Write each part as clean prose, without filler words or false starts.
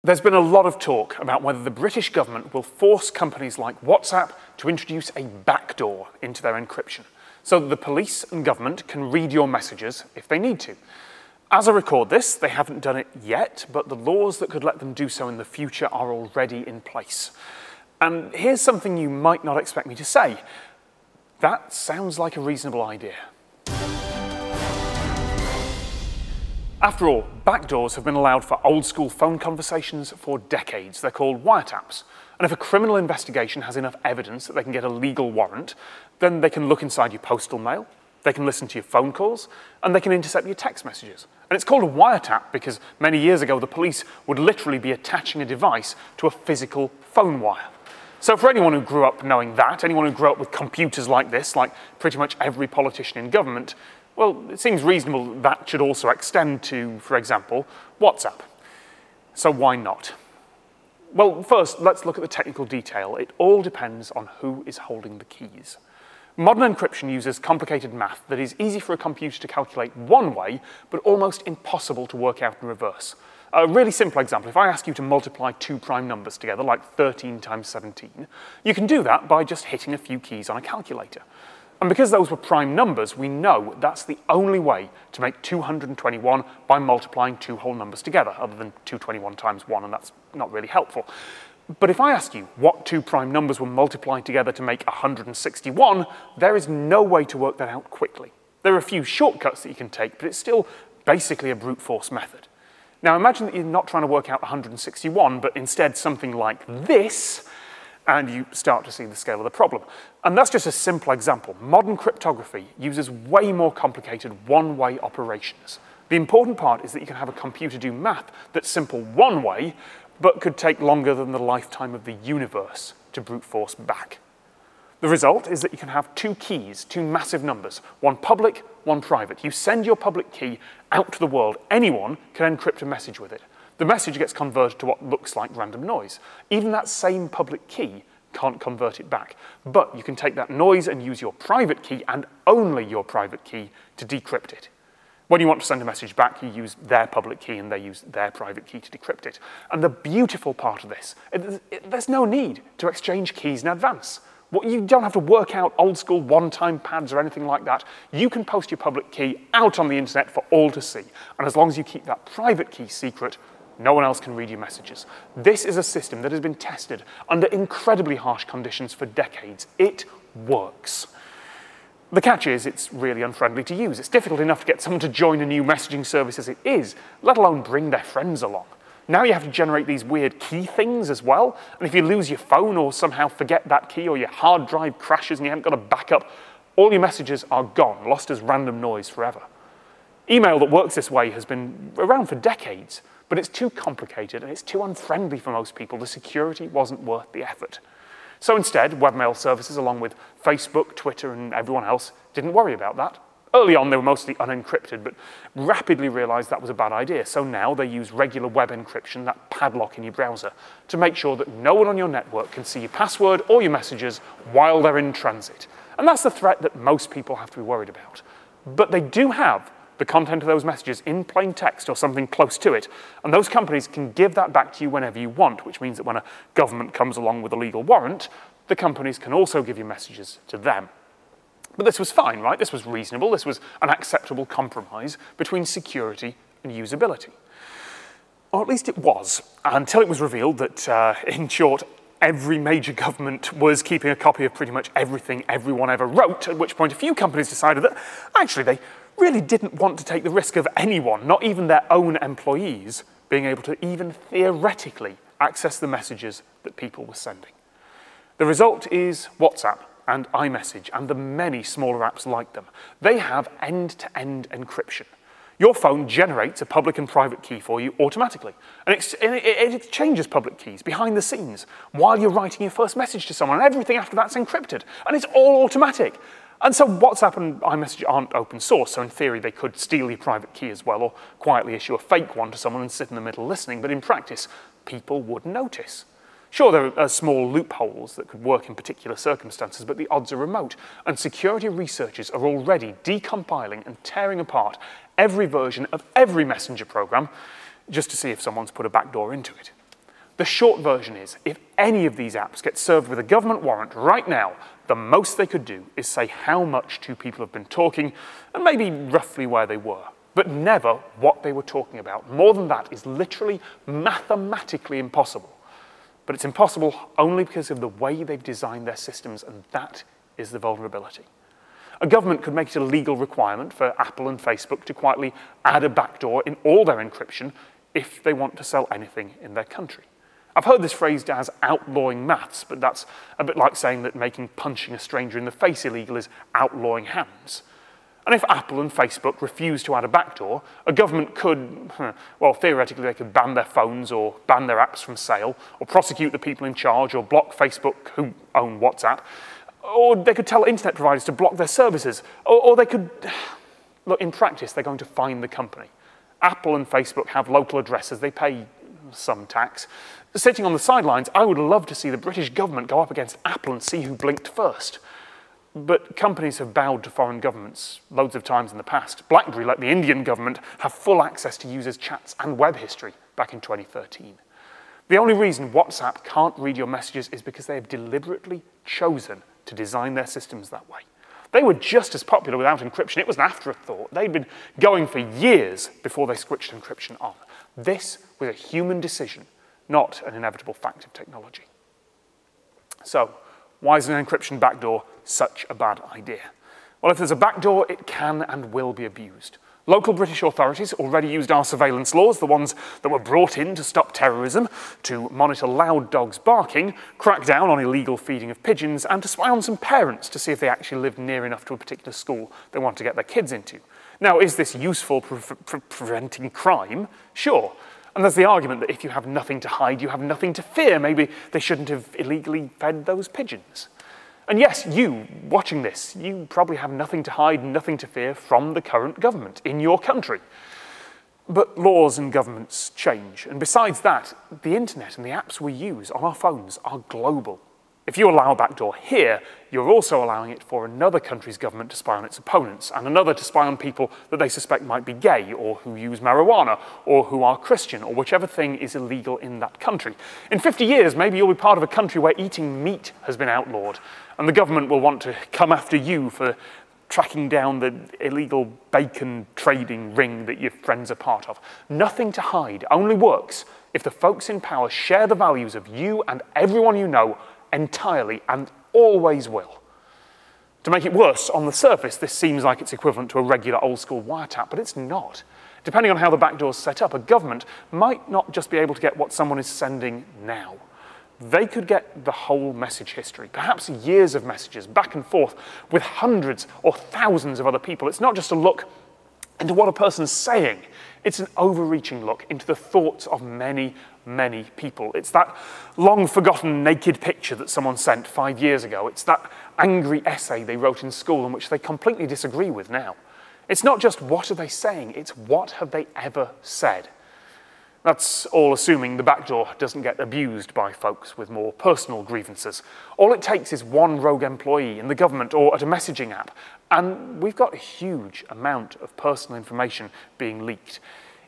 There's been a lot of talk about whether the British government will force companies like WhatsApp to introduce a backdoor into their encryption, so that the police and government can read your messages if they need to. As I record this, they haven't done it yet, but the laws that could let them do so in the future are already in place. And here's something you might not expect me to say. That sounds like a reasonable idea. After all, backdoors have been allowed for old-school phone conversations for decades. They're called wiretaps. And if a criminal investigation has enough evidence that they can get a legal warrant, then they can look inside your postal mail, they can listen to your phone calls, and they can intercept your text messages. And it's called a wiretap because many years ago the police would literally be attaching a device to a physical phone wire. So for anyone who grew up knowing that, anyone who grew up with computers like this, like pretty much every politician in government, well, it seems reasonable that should also extend to, for example, WhatsApp. So why not? Well, first, let's look at the technical detail. It all depends on who is holding the keys. Modern encryption uses complicated math that is easy for a computer to calculate one way, but almost impossible to work out in reverse. A really simple example, if I ask you to multiply two prime numbers together, like 13 times 17, you can do that by just hitting a few keys on a calculator. And because those were prime numbers, we know that's the only way to make 221 by multiplying two whole numbers together, other than 221 times 1, and that's not really helpful. But if I ask you what two prime numbers were multiplied together to make 161, there is no way to work that out quickly. There are a few shortcuts that you can take, but it's still basically a brute force method. Now imagine that you're not trying to work out 161, but instead something like this, and you start to see the scale of the problem. And that's just a simple example. Modern cryptography uses way more complicated one-way operations. The important part is that you can have a computer do math that's simple one way, but could take longer than the lifetime of the universe to brute force back. The result is that you can have two keys, two massive numbers, one public, one private. You send your public key out to the world. Anyone can encrypt a message with it. The message gets converted to what looks like random noise. Even that same public key can't convert it back. But you can take that noise and use your private key, and only your private key, to decrypt it. When you want to send a message back, you use their public key and they use their private key to decrypt it. And the beautiful part of this, there's no need to exchange keys in advance. You don't have to work out old-school one-time pads or anything like that. You can post your public key out on the internet for all to see. And as long as you keep that private key secret, no one else can read your messages. This is a system that has been tested under incredibly harsh conditions for decades. It works. The catch is it's really unfriendly to use. It's difficult enough to get someone to join a new messaging service as it is, let alone bring their friends along. Now you have to generate these weird key things as well, and if you lose your phone or somehow forget that key, or your hard drive crashes and you haven't got a backup, all your messages are gone, lost as random noise forever. Email that works this way has been around for decades, but it's too complicated and it's too unfriendly for most people. The security wasn't worth the effort. So instead, webmail services, along with Facebook, Twitter, and everyone else, didn't worry about that. Early on, they were mostly unencrypted, but rapidly realized that was a bad idea. So now they use regular web encryption, that padlock in your browser, to make sure that no one on your network can see your password or your messages while they're in transit. And that's the threat that most people have to be worried about. But they do have the content of those messages in plain text or something close to it, and those companies can give that back to you whenever you want, which means that when a government comes along with a legal warrant, the companies can also give your messages to them. But this was fine, right? This was reasonable. This was an acceptable compromise between security and usability. Or at least it was, until it was revealed that, in short, every major government was keeping a copy of pretty much everything everyone ever wrote, at which point a few companies decided that actually they really didn't want to take the risk of anyone, not even their own employees, being able to even theoretically access the messages that people were sending. The result is WhatsApp and iMessage and the many smaller apps like them. They have end-to-end encryption. Your phone generates a public and private key for you automatically, and it exchanges public keys behind the scenes while you're writing your first message to someone, and everything after that's encrypted, and it's all automatic. And so WhatsApp and iMessage aren't open source, so in theory they could steal your private key as well, or quietly issue a fake one to someone and sit in the middle listening, but in practice, people would notice. Sure, there are small loopholes that could work in particular circumstances, but the odds are remote, and security researchers are already decompiling and tearing apart every version of every messenger program just to see if someone's put a backdoor into it. The short version is, if any of these apps get served with a government warrant right now, the most they could do is say how much two people have been talking and maybe roughly where they were, but never what they were talking about. More than that is literally mathematically impossible. But it's impossible only because of the way they've designed their systems, and that is the vulnerability. A government could make it a legal requirement for Apple and Facebook to quietly add a backdoor in all their encryption if they want to sell anything in their country. I've heard this phrased as outlawing maths, but that's a bit like saying that making punching a stranger in the face illegal is outlawing hands. And if Apple and Facebook refuse to add a backdoor, a government could, well, theoretically they could ban their phones or ban their apps from sale, or prosecute the people in charge, or block Facebook who own WhatsApp, or they could tell internet providers to block their services, or they could, look, in practice, they're going to fine the company. Apple and Facebook have local addresses, they pay some tax. Sitting on the sidelines, I would love to see the British government go up against Apple and see who blinked first. But companies have bowed to foreign governments loads of times in the past. BlackBerry let the Indian government have full access to users' chats and web history back in 2013. The only reason WhatsApp can't read your messages is because they have deliberately chosen to design their systems that way. They were just as popular without encryption. It was an afterthought. They'd been going for years before they switched encryption on. This was a human decision, not an inevitable fact of technology. So, why is an encryption backdoor such a bad idea? Well, if there's a backdoor, it can and will be abused. Local British authorities already used our surveillance laws, the ones that were brought in to stop terrorism, to monitor loud dogs barking, crack down on illegal feeding of pigeons, and to spy on some parents to see if they actually lived near enough to a particular school they want to get their kids into. Now, is this useful for preventing crime? Sure. And there's the argument that if you have nothing to hide, you have nothing to fear. Maybe they shouldn't have illegally fed those pigeons. And yes, you, watching this, you probably have nothing to hide, nothing to fear from the current government in your country. But laws and governments change. And besides that, the internet and the apps we use on our phones are global. If you allow a backdoor here, you're also allowing it for another country's government to spy on its opponents, and another to spy on people that they suspect might be gay, or who use marijuana, or who are Christian, or whichever thing is illegal in that country. In 50 years, maybe you'll be part of a country where eating meat has been outlawed, and the government will want to come after you for tracking down the illegal bacon trading ring that your friends are part of. Nothing to hide only works if the folks in power share the values of you and everyone you know entirely and always will. To make it worse, on the surface, this seems like it's equivalent to a regular old-school wiretap, but it's not. Depending on how the backdoor's set up, a government might not just be able to get what someone is sending now. They could get the whole message history, perhaps years of messages, back and forth, with hundreds or thousands of other people. It's not just a look into what a person's saying. It's an overreaching look into the thoughts of many, many people. It's that long-forgotten naked picture that someone sent 5 years ago. It's that angry essay they wrote in school in which they completely disagree with now. It's not just what are they saying, it's what have they ever said. That's all assuming the backdoor doesn't get abused by folks with more personal grievances. All it takes is one rogue employee in the government or at a messaging app, and we've got a huge amount of personal information being leaked,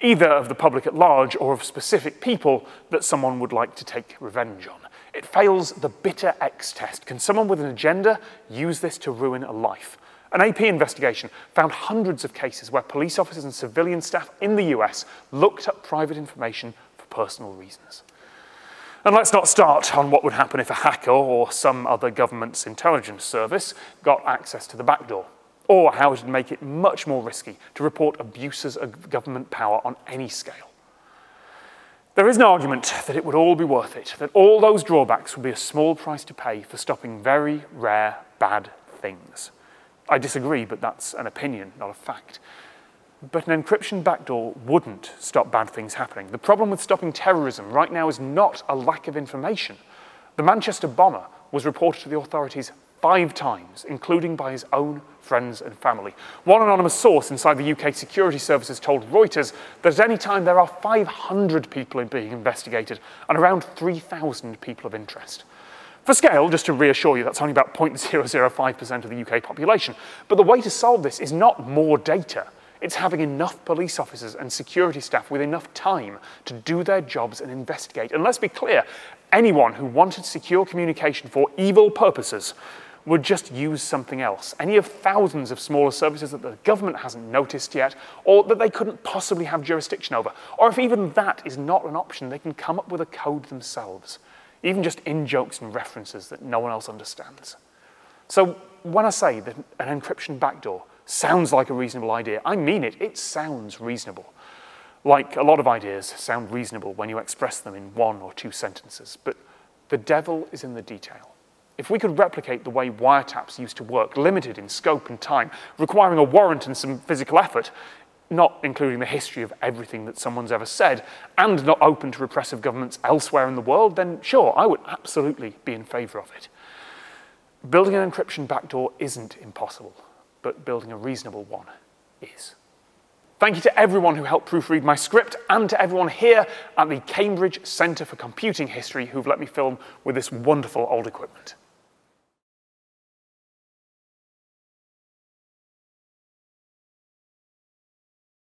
either of the public at large or of specific people that someone would like to take revenge on. It fails the bitter X test. Can someone with an agenda use this to ruin a life? An AP investigation found hundreds of cases where police officers and civilian staff in the US looked up private information for personal reasons. And let's not start on what would happen if a hacker or some other government's intelligence service got access to the backdoor, or how it would make it much more risky to report abuses of government power on any scale. There is an argument that it would all be worth it, that all those drawbacks would be a small price to pay for stopping very rare bad things. I disagree, but that's an opinion, not a fact. But an encryption backdoor wouldn't stop bad things happening. The problem with stopping terrorism right now is not a lack of information. The Manchester bomber was reported to the authorities 5 times, including by his own friends and family. One anonymous source inside the UK security services told Reuters that at any time there are 500 people being investigated and around 3,000 people of interest. For scale, just to reassure you, that's only about 0.005% of the UK population. But the way to solve this is not more data. It's having enough police officers and security staff with enough time to do their jobs and investigate. And let's be clear, anyone who wanted secure communication for evil purposes would just use something else. Any of thousands of smaller services that the government hasn't noticed yet, or that they couldn't possibly have jurisdiction over. Or if even that is not an option, they can come up with a code themselves, even just in-jokes and references that no one else understands. So when I say that an encryption backdoor sounds like a reasonable idea, I mean it. It sounds reasonable. Like a lot of ideas sound reasonable when you express them in 1 or 2 sentences, but the devil is in the detail. If we could replicate the way wiretaps used to work, limited in scope and time, requiring a warrant and some physical effort, not including the history of everything that someone's ever said, and not open to repressive governments elsewhere in the world, then sure, I would absolutely be in favour of it. Building an encryption backdoor isn't impossible, but building a reasonable one is. Thank you to everyone who helped proofread my script, and to everyone here at the Cambridge Centre for Computing History who've let me film with this wonderful old equipment.